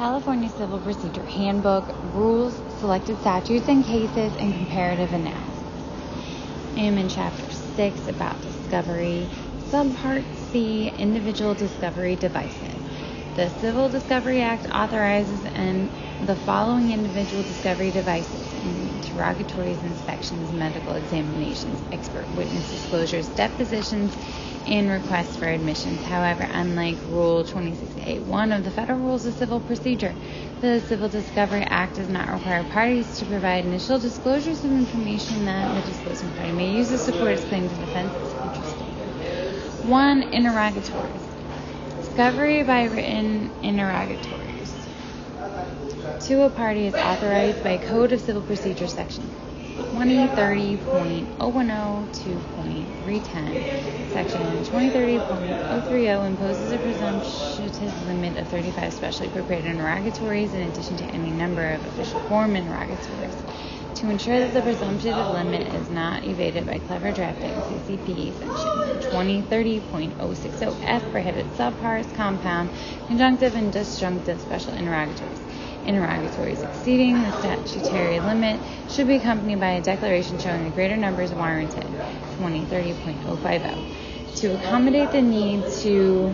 California Civil Procedure Handbook, Rules, Selected Statutes and Cases, and Comparative Analysis. I am in Chapter 6 about Discovery Subpart C, Individual Discovery Devices. The Civil Discovery Act authorizes the following individual discovery devices: interrogatories, inspections, medical examinations, expert witness disclosures, depositions, and requests for admissions. However, unlike Rule 26A1 of the Federal Rules of Civil Procedure, the Civil Discovery Act does not require parties to provide initial disclosures of information that the disclosing party may use to support its claim to defense its interest. 1. Interrogatories. Discovery by written interrogatories to a party is authorized by Code of Civil Procedure Section 2030.010 Section 2030.030 imposes a presumptive limit of 35 specially prepared interrogatories in addition to any number of official form interrogatories. To ensure that the presumptive limit is not evaded by clever drafting, CCP Section 2030.060F prohibits subparts, compound, conjunctive, and disjunctive special interrogatories. Interrogatories exceeding the statutory limit should be accompanied by a declaration showing a greater number is warranted. 2030.050. To accommodate the need to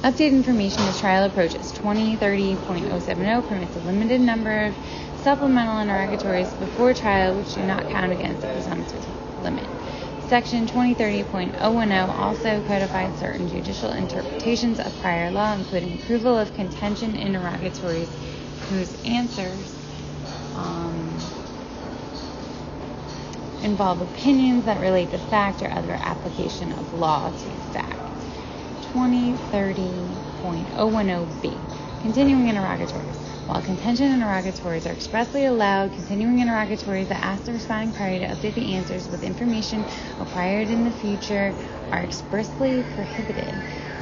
update information as trial approaches, 2030.070 permits a limited number of supplemental interrogatories before trial which do not count against the presumptive limit. Section 2030.010 also codifies certain judicial interpretations of prior law, including approval of contention interrogatories whose answers involve opinions that relate to fact or other application of law to fact. 2030.010b. Continuing interrogatories. While contention interrogatories are expressly allowed, continuing interrogatories that ask the responding party to update the answers with information acquired in the future are expressly prohibited.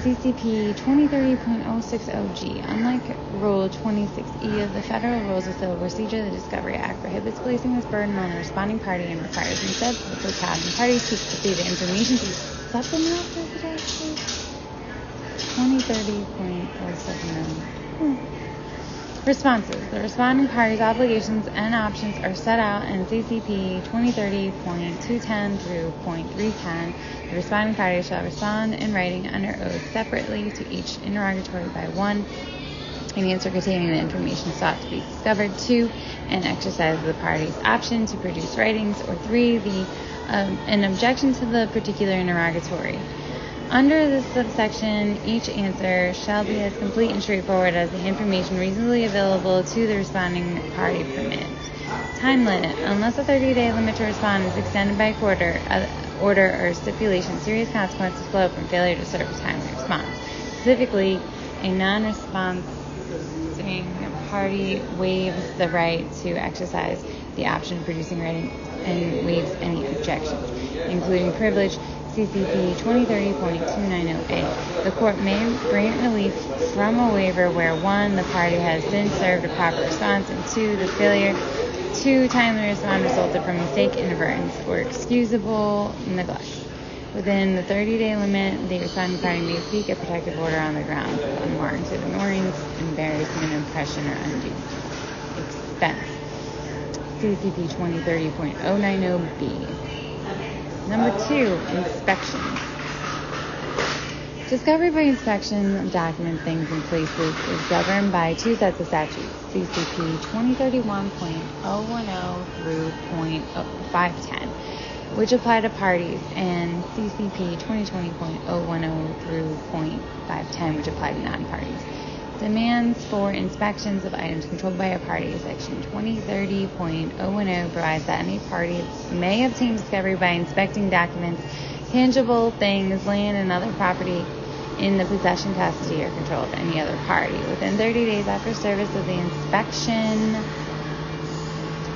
CCP 2030.060G. Unlike Rule 26E of the Federal Rules of Civil Procedure, the Discovery Act prohibits placing this burden on the responding party and requires instead that the totality party seek to see the information to supplement the 2030.070. Responses. The responding party's obligations and options are set out in CCP 2030.210 through .310. The responding party shall respond in writing under oath separately to each interrogatory by 1, an answer containing the information sought to be discovered, 2, an exercise of the party's option to produce writings, or 3, an objection to the particular interrogatory. Under this subsection, each answer shall be as complete and straightforward as the information reasonably available to the responding party permits. Time limit. Unless a 30-day limit to respond is extended by order or stipulation, serious consequences flow from failure to serve a timely response. Specifically, a non-responding party waives the right to exercise the option of producing writing and waives any objections, including privilege. CCP 2030.290A. The court may grant relief from a waiver where 1, the party has been served a proper response, and 2, the failure to timely respond resulted from mistake, inadvertence, or excusable neglect. Within the 30-day limit, the responding party may seek a protective order on the grounds of unwarranted annoyance, embarrassment, impression, or undue expense. CCP 2030.090B. Number 2, inspections. Discovery by inspection of documents, things, and places is governed by 2 sets of statutes, CCP 2031.010 through .510, which apply to parties, and CCP 2020.010 through .510, which apply to non-parties. Demands for inspections of items controlled by a party. Section 2030.010 provides that any party may obtain discovery by inspecting documents, tangible things, land, and other property in the possession, custody, or control of any other party. Within 30 days after service of the inspection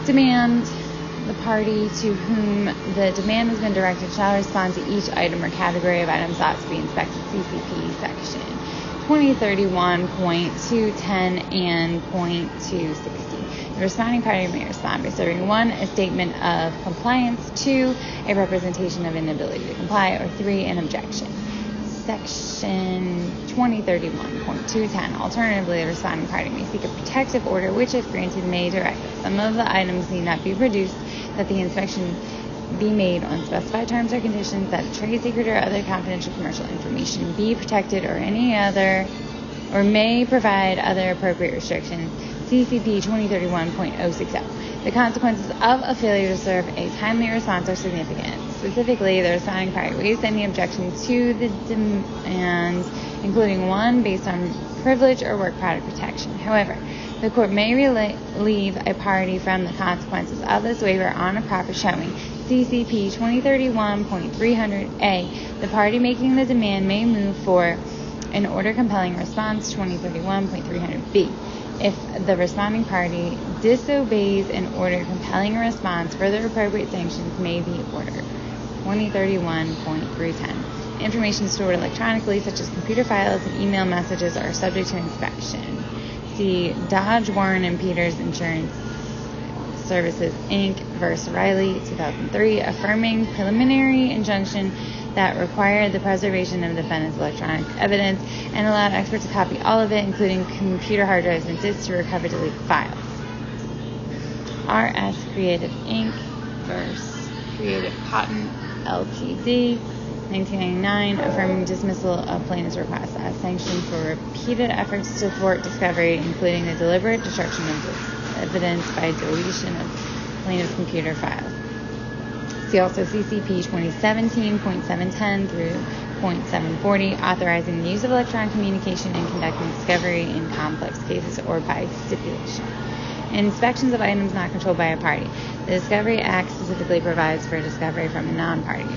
demand, the party to whom the demand has been directed shall respond to each item or category of items sought to be inspected. CCP Section 2031.210 and .260. The responding party may respond by serving 1, a statement of compliance, 2, a representation of inability to comply, or 3, an objection. Section 2031.210. Alternatively, the responding party may seek a protective order, which, if granted, may direct that some of the items need not be produced, that the inspection be made on specified terms or conditions, that trade secret or other confidential commercial information be protected, or may provide other appropriate restrictions. CCP 2031.060. The consequences of a failure to serve a timely response are significant. Specifically, the responding party waives any objection to the demands, including one based on privilege or work product protection. However, the court may relieve a party from the consequences of this waiver on a proper showing. CCP 2031.300A. The party making the demand may move for an order compelling response. 2031.300B. If the responding party disobeys an order compelling a response, further appropriate sanctions may be ordered. 2031.310. Information stored electronically, such as computer files and email messages, are subject to inspection. See Dodge, Warren, and Peters Insurance Services, Inc. v. Riley, 2003, affirming preliminary injunction that required the preservation of the defendant's electronic evidence and allowed experts to copy all of it, including computer hard drives and disks, to recover deleted files. R.S. Creative, Inc. v. Creative Cotton, Ltd., 1999, affirming dismissal of plaintiff's request as sanction for repeated efforts to thwart discovery, including the deliberate destruction of evidence by deletion of plaintiff's computer files. See also CCP 2017.710 through .740, authorizing the use of electronic communication in conducting discovery in complex cases or by stipulation. Inspections of items not controlled by a party. The Discovery Act specifically provides for discovery from a non-party.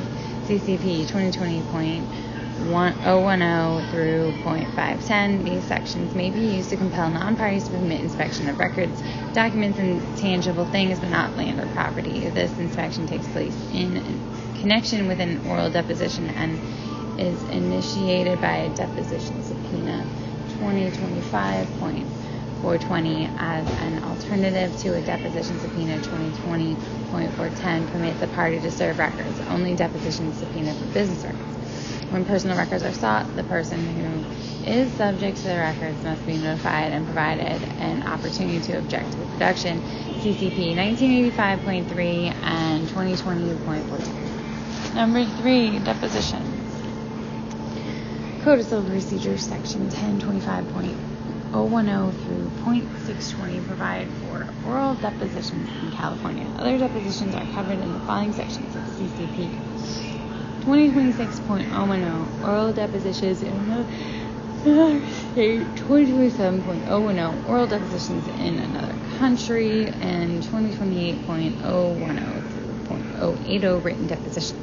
CCP 2020.010 through .510. These sections may be used to compel non-parties to permit inspection of records, documents, and tangible things, but not land or property. This inspection takes place in connection with an oral deposition and is initiated by a deposition subpoena. 2025.420 as an alternative to a deposition subpoena. 2020.410 permits a party to serve records, only deposition subpoena for business records. When personal records are sought, the person who is subject to the records must be notified and provided an opportunity to object to the production. CCP 1985.3 and 2020.410. Number 3, depositions. Code of Civil Procedure, Section 1025.010 through .620 provide for oral depositions in California. Other depositions are covered in the following sections of CCP. 2026.010, oral depositions in another state. 2027.010, oral depositions in another country. And 2028.010 through .080, written depositions.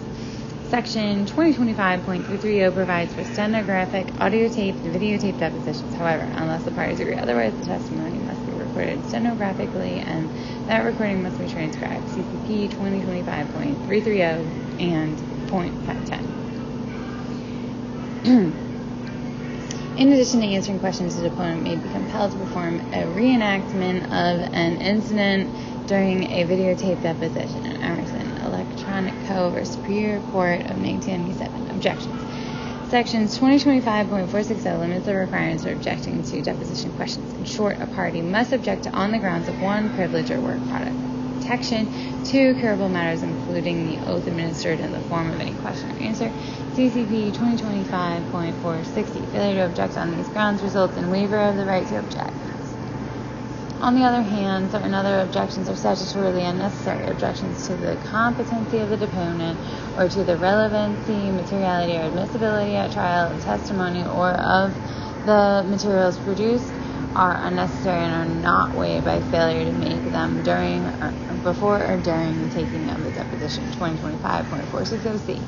Section 2025.330 provides for stenographic, audio taped, and videotaped depositions. However, unless the parties agree otherwise, the testimony must be recorded stenographically and that recording must be transcribed. CCP 2025.330 and .510. In addition to answering questions, the deponent may be compelled to perform a reenactment of an incident during a videotaped deposition. Emerson, Electronic Co. v. Superior Court of 1997. Objections. Sections 2025.460 limits the requirements for objecting to deposition questions. In short, a party must object to on the grounds of 1, privilege or work product protection, 2, curable matters including the oath administered in the form of any question or answer. CCP 2025.460. Failure to object on these grounds results in waiver of the right to object. On the other hand, certain other objections are statutorily unnecessary. Objections to the competency of the deponent or to the relevancy, materiality, or admissibility at trial of testimony or of the materials produced are unnecessary and are not waived by failure to make them during, before, or during the taking of the deposition. 2025.460C.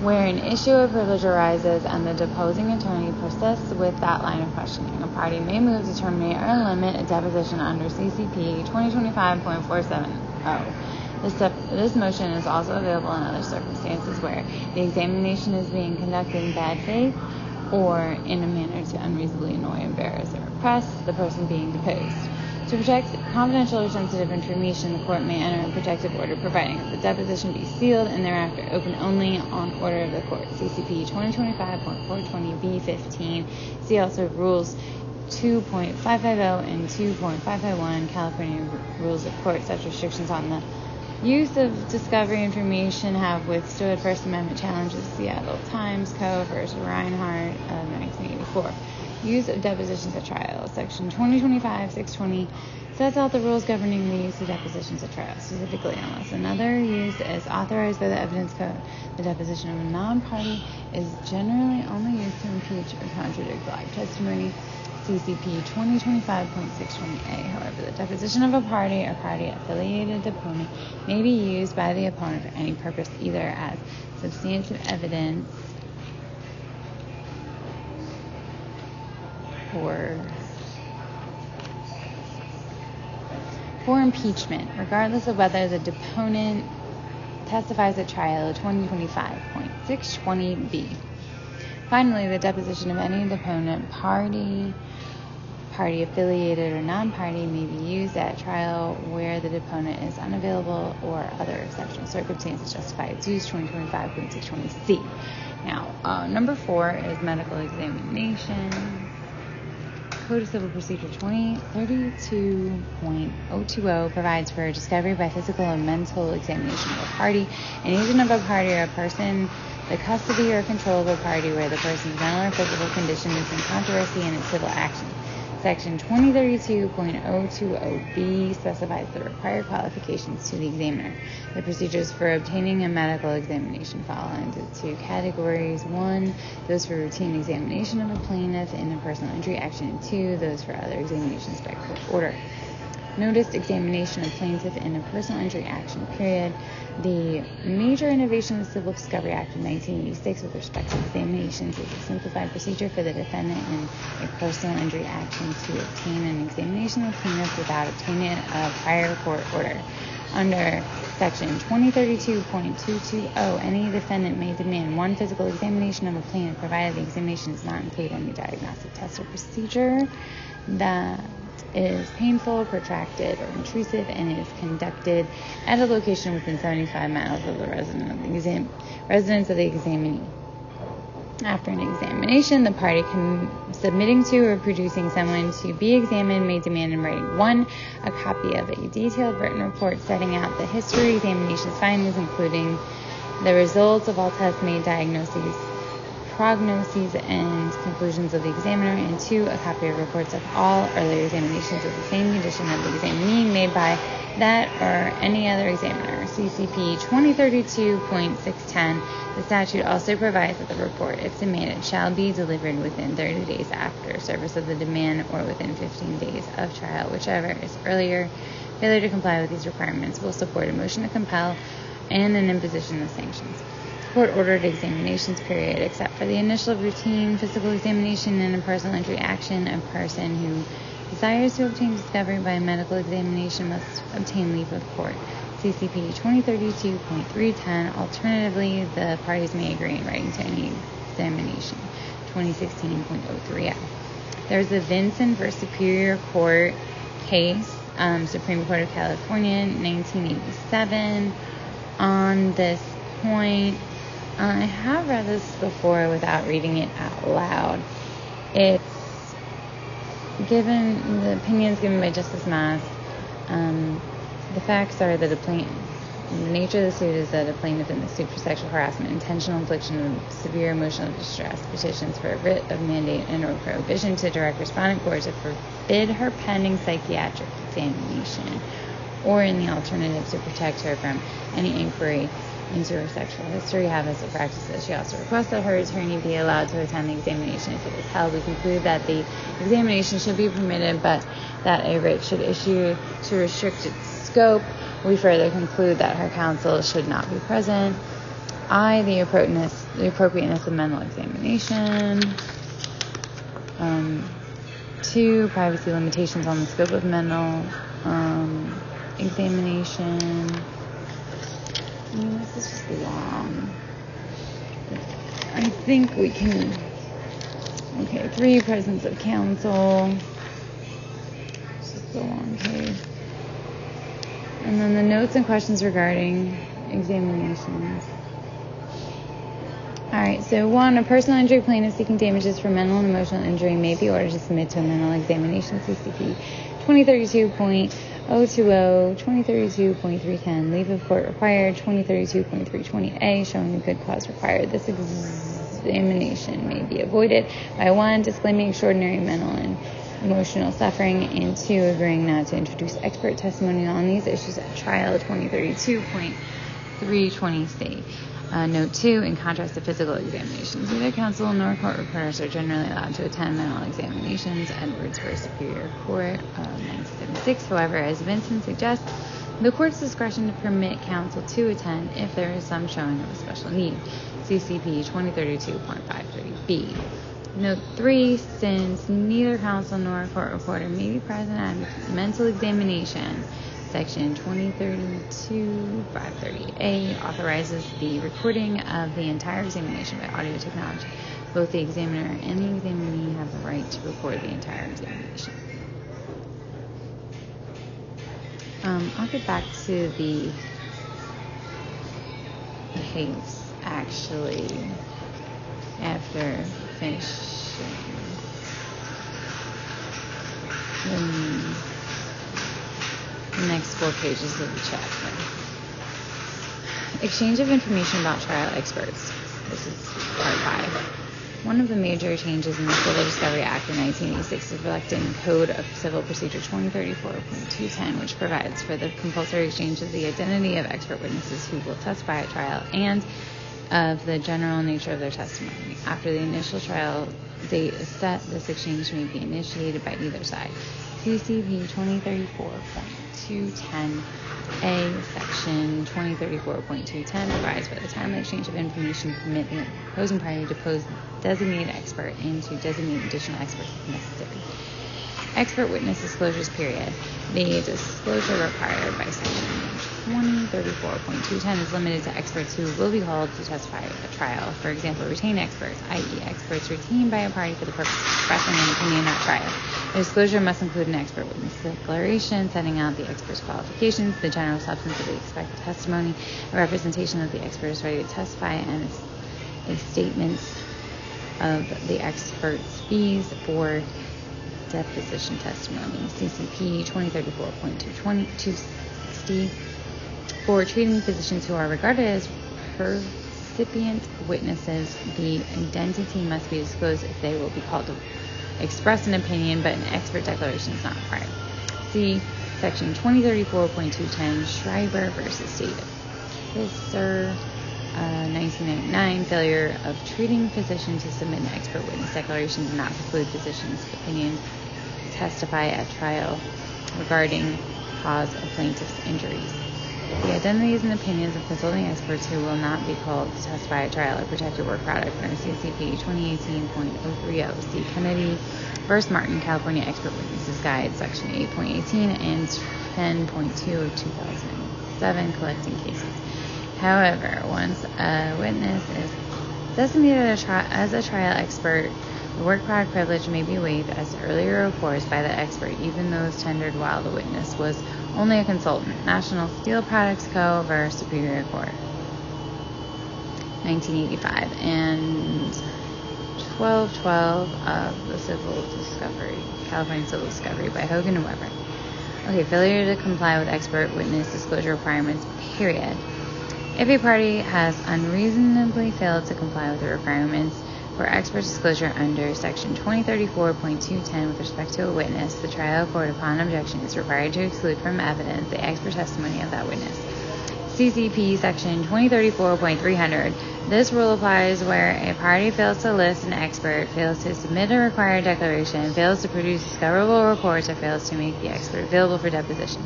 Where an issue of privilege arises and the deposing attorney persists with that line of questioning, a party may move to terminate or limit a deposition under CCP 2025.470. This motion is also available in other circumstances where the examination is being conducted in bad faith or in a manner to unreasonably annoy, embarrass, or oppress the person being deposed. To protect confidential or sensitive information, the court may enter a protective order providing that the deposition be sealed and thereafter open only on order of the court. CCP 2025.420b15. See also Rules 2.550 and 2.551, California Rules of Court. Such restrictions on the use of discovery information have withstood First Amendment challenges. Seattle Times Co. versus Reinhardt of 1984. Use of depositions at trial. Section 2025-620 sets out the rules governing the use of depositions at trial. Specifically, unless another use is authorized by the evidence code, the deposition of a non-party is generally only used to impeach or contradict live testimony. CCP 2025.620a. However, the deposition of a party or party-affiliated opponent may be used by the opponent for any purpose, either as substantive evidence or for impeachment, regardless of whether the deponent testifies at trial. 2025.620b. Finally, the deposition of any deponent, party affiliated or non-party, may be used at trial where the deponent is unavailable or other exceptional circumstances justify its use. 2025.620c. Now, number 4 is medical examination. Code of Civil Procedure 2032.020 provides for discovery by physical or mental examination of a party, an agent of a party, or a person, the custody or control of a party where the person's mental or physical condition is in controversy in its civil action. Section 2032.020b specifies the required qualifications to the examiner. The procedures for obtaining a medical examination fall into 2 categories. 1, those for routine examination of a plaintiff in a personal injury action, and 2, those for other examinations by court order. Noticed examination of plaintiff in a personal injury action, period. The major innovation of the Civil Discovery Act of 1986 with respect to examinations is a simplified procedure for the defendant in a personal injury action to obtain an examination of the plaintiff without obtaining a prior court order. Under Section 2032.220, any defendant may demand one physical examination of a plaintiff provided the examination does not include any diagnostic test or procedure that is painful, protracted, or intrusive, and is conducted at a location within 75 miles of the residence of the examinee. After an examination, the party submitting to or producing someone to be examined may demand in writing 1, a copy of a detailed written report setting out the history, examination's findings, including the results of all tests made, diagnoses, prognoses, and conclusions of the examiner, and 2, a copy of reports of all earlier examinations of the same condition of the examinee made by that or any other examiner. CCP 2032.610. The statute also provides that the report, if demanded, shall be delivered within 30 days after service of the demand or within 15 days of trial, whichever is earlier. Failure to comply with these requirements will support a motion to compel and an imposition of sanctions. Court-ordered examinations, period. Except for the initial routine physical examination in a personal injury action, a person who desires to obtain discovery by a medical examination must obtain leave of court. CCP 2032.310. Alternatively, the parties may agree in writing to any examination. 2016.03F. There's the Vinson v. Superior Court case, Supreme Court of California, 1987. On this point, I have read this before without reading it out loud. It's given, the opinions given by Justice Maas. The facts are that the nature of the suit is that a plaintiff in the suit for sexual harassment, intentional infliction of severe emotional distress, petitions for a writ of mandate and or prohibition to direct respondent court to forbid her pending psychiatric examination, or in the alternative to protect her from any inquiry into her sexual history, habits, or practices. She also requests that her attorney be allowed to attend the examination if it is held. We conclude that the examination should be permitted, but that a writ should issue to restrict its scope. We further conclude that her counsel should not be present. The appropriateness of mental examination. 2, privacy limitations on the scope of mental examination. This is just long. I think we can. 3, presence of counsel. It's a long case. And then the notes and questions regarding examinations. Alright, so 1, a personal injury plaintiff seeking damages for mental and emotional injury may be ordered to submit to a mental examination. CCP 2032.020, 2032.310, leave of court required, 2032.320A, showing a good cause required. This examination may be avoided by 1, disclaiming extraordinary mental and emotional suffering, and 2, agreeing not to introduce expert testimony on these issues at trial, 2032.320C. Note 2, in contrast to physical examinations, neither counsel nor court reporters are generally allowed to attend mental examinations. Edwards v. Superior Court, 1976. However, as Vincent suggests, the court's discretion to permit counsel to attend if there is some showing of a special need. CCP 2032.530B. Note 3, since neither counsel nor court reporter may be present at a mental examination, Section 2032.530A authorizes the recording of the entire examination by audio technology. Both the examiner and the examinee have the right to record the entire examination. I'll get back to the case, actually, after finishing the next 4 pages of the chapter. Exchange of information about trial experts. This is part 5. One of the major changes in the Civil Discovery Act of 1986 is reflected in Code of Civil Procedure 2034.210, which provides for the compulsory exchange of the identity of expert witnesses who will testify at trial and of the general nature of their testimony. After the initial trial date is set, this exchange may be initiated by either side. CCP 2034.210A, Section 2034.210 provides for the timely exchange of information to permit the opposing party to pose designated expert and to designate additional experts if necessary. Expert witness disclosures period. The disclosure required by Section 2034.210 is limited to experts who will be called to testify at trial. For example, retained experts, i.e. experts retained by a party for the purpose of expressing an opinion at trial. The disclosure must include an expert witness declaration setting out the expert's qualifications, the general substance of the expected testimony, a representation that the expert is ready to testify, and a statement of the expert's fees for deposition testimony. CCP 2034.260 for treating physicians who are regarded as recipient witnesses, the identity must be disclosed if they will be called to express an opinion, but an expert declaration is not required. See Section 2034.210 Schreiber v. State of Kisser, 1999. Failure of treating physician to submit an expert witness declaration did not preclude physician's opinion to testify at trial regarding cause of plaintiff's injuries. The identities and opinions of consulting experts who will not be called to testify at trial are protected work product under CCP 2018.030. See Kennedy v. Martin, California Expert Witnesses Guide, Section 8.18 and 10.2 of 2007, collecting cases. However, once a witness is designated as a trial expert, the work product privilege may be waived as earlier reports by the expert, even those tendered while the witness was only a consultant. National Steel Products Co. v. Superior Court, 1985, and 1212 of the California Civil Discovery by Hogan and Weber. Okay, failure to comply with expert witness disclosure requirements, period. If a party has unreasonably failed to comply with the requirements for expert disclosure under Section 2034.210 with respect to a witness, the trial court, upon objection, is required to exclude from evidence the expert testimony of that witness. CCP Section 2034.300. This rule applies where a party fails to list an expert, fails to submit a required declaration, fails to produce discoverable reports, or fails to make the expert available for deposition.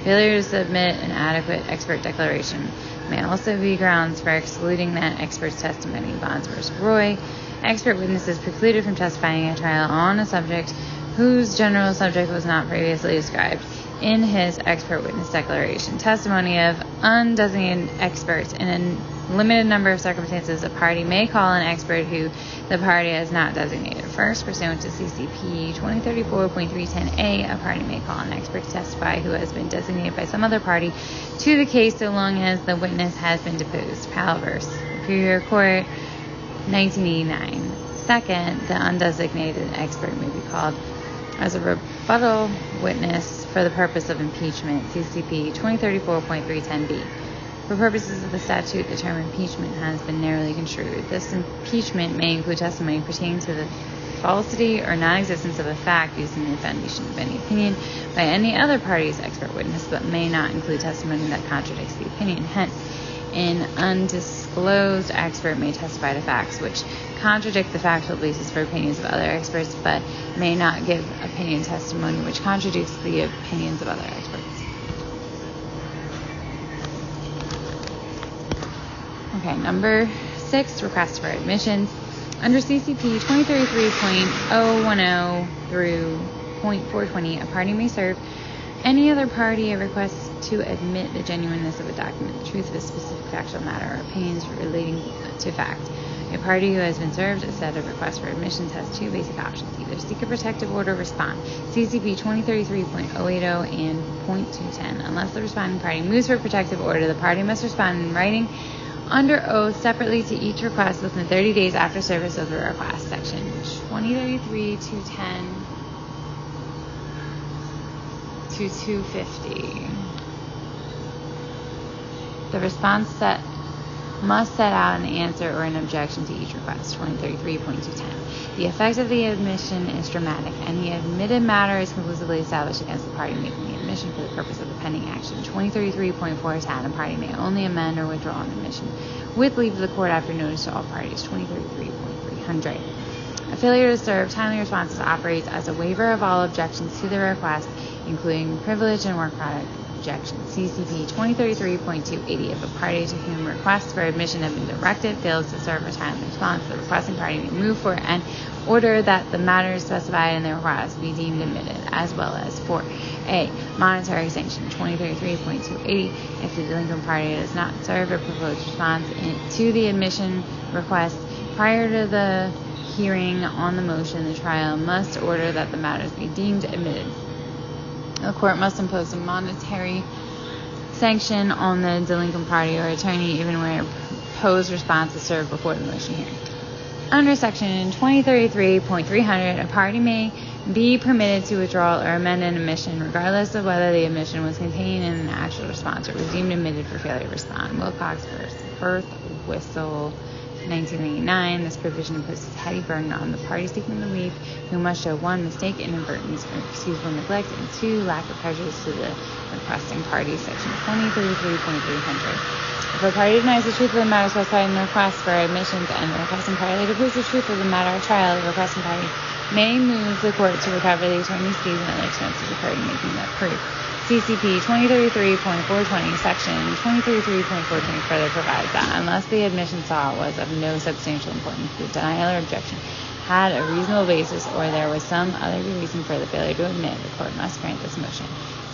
Failure to submit an adequate expert declaration may also be grounds for excluding that expert's testimony. Bonds v. Roy. Expert witnesses precluded from testifying at trial on a subject whose general subject was not previously described in his expert witness declaration. Testimony of undesignated experts. In a limited number of circumstances, a party may call an expert who the party is not designated. First, pursuant to CCP 2034.310A, a party may call an expert to testify who has been designated by some other party to the case so long as the witness has been deposed. Powell v. Superior Court, 1989. Second, the undesignated expert may be called as a rebuttal witness for the purpose of impeachment. CCP 2034.310B. For purposes of the statute, the term impeachment has been narrowly construed. This impeachment may include testimony pertaining to the falsity or non-existence of a fact used in the foundation of any opinion by any other party's expert witness, but may not include testimony that contradicts the opinion. Hence, an undisclosed expert may testify to facts which contradict the factual basis for opinions of other experts, but may not give opinion testimony which contradicts the opinions of other experts. Okay, number 6, request for admissions. Under CCP 2033.010 through .420, a party may serve any other party a request to admit the genuineness of a document, the truth of a specific factual matter, or opinions relating to fact. A party who has been served a set of requests for admissions has two basic options: either seek a protective order or respond. CCP 2033.080 and .210. Unless the responding party moves for a protective order, the party must respond in writing under oath separately to each request within 30 days after service of the request. Section 2033.210 to 250. The response must set out an answer or an objection to each request. 2033.210. The effect of the admission is dramatic. Any admitted matter is conclusively established against the party making the admission for the purpose of the pending action. 2033.410. A party may only amend or withdraw an admission with leave of the court after notice to all parties. 2033.300. A failure to serve timely responses operates as a waiver of all objections to the request, including privilege and work product objections. CCP 2033.280. If a party to whom requests for admission have been directed fails to serve a timely response, the requesting party may move for and order that the matters specified in the request be deemed admitted, as well as for a monetary sanction. 2033.280. If the delinquent party does not serve a proposed response to the admission request prior to the hearing on the motion, the trial must order that the matters be deemed admitted. The court must impose a monetary sanction on the delinquent party or attorney even when a proposed response is served before the motion hearing. Under Section 2033.300, a party may be permitted to withdraw or amend an admission regardless of whether the admission was contained in an actual response or was deemed admitted for failure to respond. Wilcox v. Birth Whistle, 1989. This provision imposes a heavy burden on the party seeking relief, who must show 1. Mistake, inadvertence, or excusable neglect, and 2. Lack of prejudice to the requesting party. Section 2033.300. If a party denies the truth of the matter specified in the request for admissions and the requesting party later proves the truth of the matter at trial, the requesting party may move the court to recover the attorney's fees and other expenses incurred in making that proof. CCP 2033.420, Section 2033.420 further provides that unless the admission sought was of no substantial importance, the denial or objection had a reasonable basis, or there was some other reason for the failure to admit, the court must grant this motion.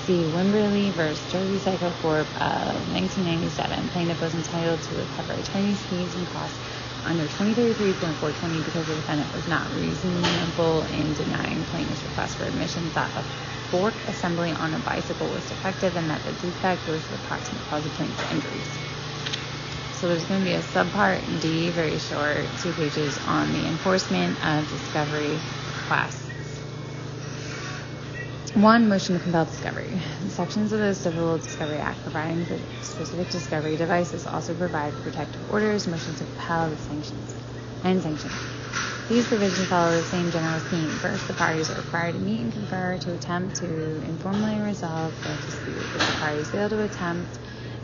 See Wimberly v. Jersey Cycle Corp. of 1997. Plaintiff was entitled to recover attorney's fees and costs under 2033.420 because the defendant was not reasonable in denying plaintiff's request for admission that a fork assembly on a bicycle was defective and that the defect was the proximate cause of plaintiff's injuries. So there's going to be a subpart D, very short, 2 pages, on the enforcement of discovery class. 1. Motion to compel discovery. The sections of the Civil Discovery Act providing for specific discovery devices also provide protective orders, motions to compel the sanctions. These provisions follow the same general theme. First, the parties are required to meet and confer to attempt to informally resolve the dispute. If the parties fail to attempt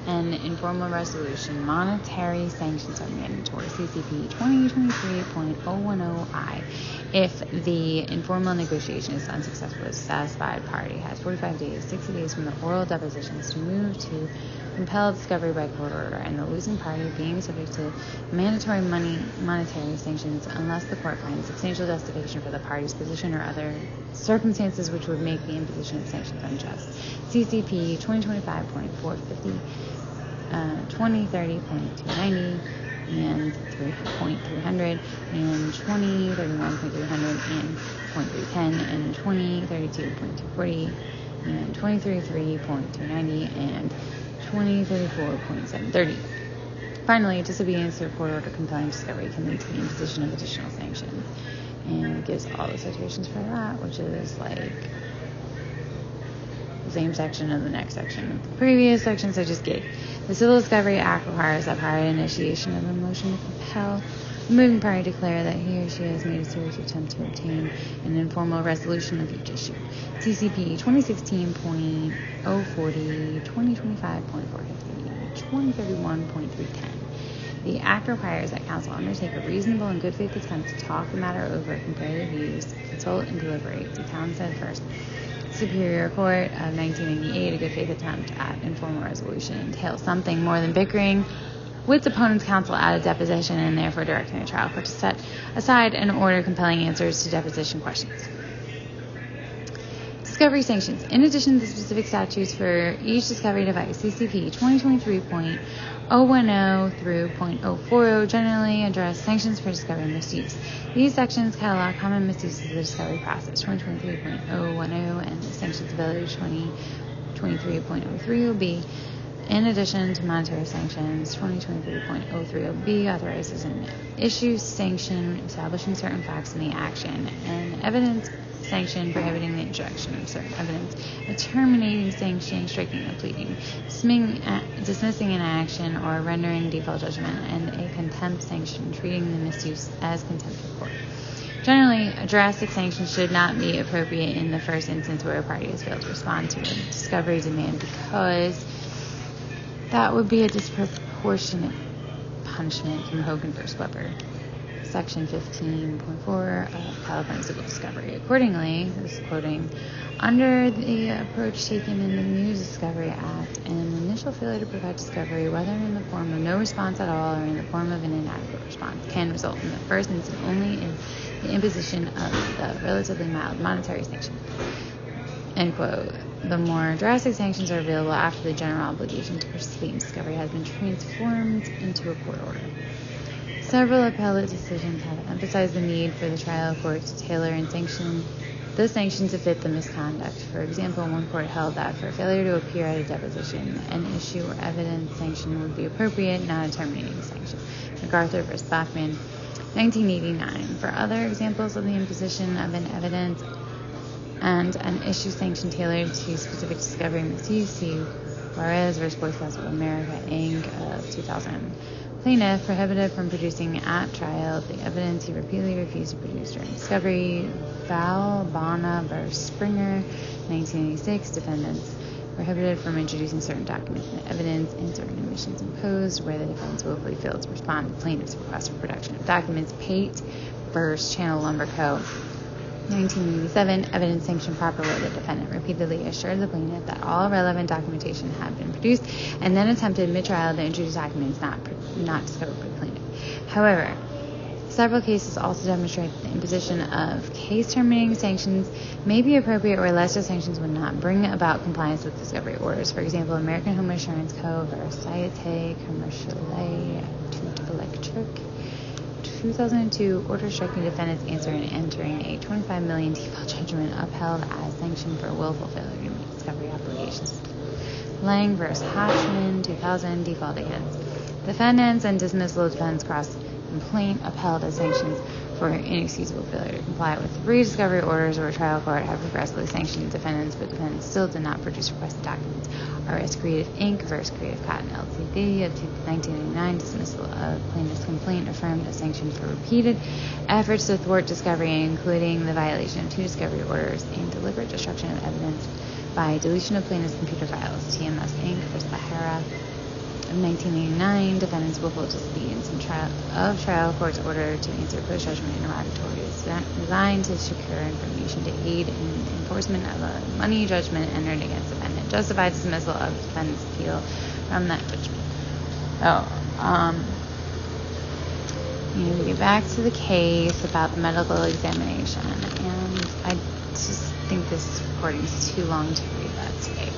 an informal resolution, monetary sanctions are mandatory. CCP 2023.010I. If the informal negotiation is unsuccessful, the satisfied party has 45 days, 60 days from the oral depositions to move to compel discovery by court order, and the losing party being subject to mandatory monetary sanctions unless the court finds substantial justification for the party's position or other circumstances which would make the imposition of sanctions unjust. CCP 2025.450, 2030.290, and 3.300 and 2031.300 and 0.310 and 2032.240 and 2033.290 and 2034.730. Finally, disobedience to a court order compelling discovery can lead to the imposition of additional sanctions. And it gives all the citations for that, which is like the same section of the next section of the previous sections I just gave. The Civil Discovery Act requires that prior to initiation of a motion to compel, the moving party declare that he or she has made a serious attempt to obtain an informal resolution of each issue. CCP 2016.040, 2025.450, 2031.310. The Act requires that counsel undertake a reasonable and good faith attempt to talk the matter over, compare the views, consult, and deliberate. See Townsend First Superior Court of 1998. A good faith attempt at informal resolution entails something more than bickering with opponent's counsel at a deposition and therefore directing the trial court to set aside an order compelling answers to deposition questions. Discovery sanctions. In addition to the specific statutes for each discovery device, CCP 2023.010 through .040 generally address sanctions for discovery misuse. These sections catalog common misuses of the discovery process. 2023.010 and the sanctions available 2023.03 will be in addition to monetary sanctions. 2023.030B authorizes an issue sanction establishing certain facts in the action, and evidence sanction prohibiting the introduction of certain evidence, a terminating sanction striking a pleading, dismissing an action or rendering default judgment, and a contempt sanction treating the misuse as contempt of court. Generally, a drastic sanction should not be appropriate in the first instance where a party has failed to respond to a discovery demand, because that would be a disproportionate punishment from Hogan v. Weber, Section 15.4 of California Civil Discovery. Accordingly, this is quoting, under the approach taken in the New Discovery Act, an initial failure to provide discovery, whether in the form of no response at all or in the form of an inadequate response, can result in the first instance only in the imposition of the relatively mild monetary sanction. End quote. The more drastic sanctions are available after the general obligation to participate in discovery has been transformed into a court order. Several appellate decisions have emphasized the need for the trial court to tailor and sanction the sanction to fit the misconduct. For example, one court held that for failure to appear at a deposition, an issue or evidence sanction would be appropriate, not a terminating sanction. MacArthur v. Bachman, 1989. For other examples of the imposition of an evidence and an issue sanction tailored to specific discovery misuse, see Juarez v. Boy Scouts of America, Inc. of 2000. Plaintiff prohibited from producing at trial the evidence he repeatedly refused to produce during discovery. Valbana v. Springer, 1986. Defendants prohibited from introducing certain documents and evidence in certain admissions imposed where the defendants willfully failed to respond to plaintiff's request for production of documents. Pate v. Channel Lumber Co., 1987. Evidence sanctioned properly. The defendant repeatedly assured the plaintiff that all relevant documentation had been produced and then attempted mid-trial to introduce documents not discovered by the plaintiff. However, several cases also demonstrate that the imposition of case-terminating sanctions may be appropriate where lesser sanctions would not bring about compliance with discovery orders. For example, American Home Assurance Co. v. Societe Commerciale Tout Electric, 2002, order striking defendants answer and entering a $25 million default judgment upheld as sanction for willful failure to meet discovery obligations. Lang v. Hatchman, 2000, default against defendants and dismissal of defendants' cross-complaint upheld as sanctions for inexcusable failure to comply with rediscovery orders where a trial court had progressively sanctioned defendants, but defendants still did not produce requested documents. R.S. Creative Inc. v. Creative Cotton Ltd. of 1989, dismissal of plaintiff's complaint affirmed a sanction for repeated efforts to thwart discovery, including the violation of 2 discovery orders and deliberate destruction of evidence by deletion of plaintiff's computer files. TMS Inc. v. Lahara of 1989, defendants willful disobedience in trial court's order to answer post-judgment interrogatories designed to secure information to aid in enforcement of a money judgment entered against defendant, justified dismissal of defendant's appeal from that judgment. We get back to the case about the medical examination, and I just think this recording is too long to read that today.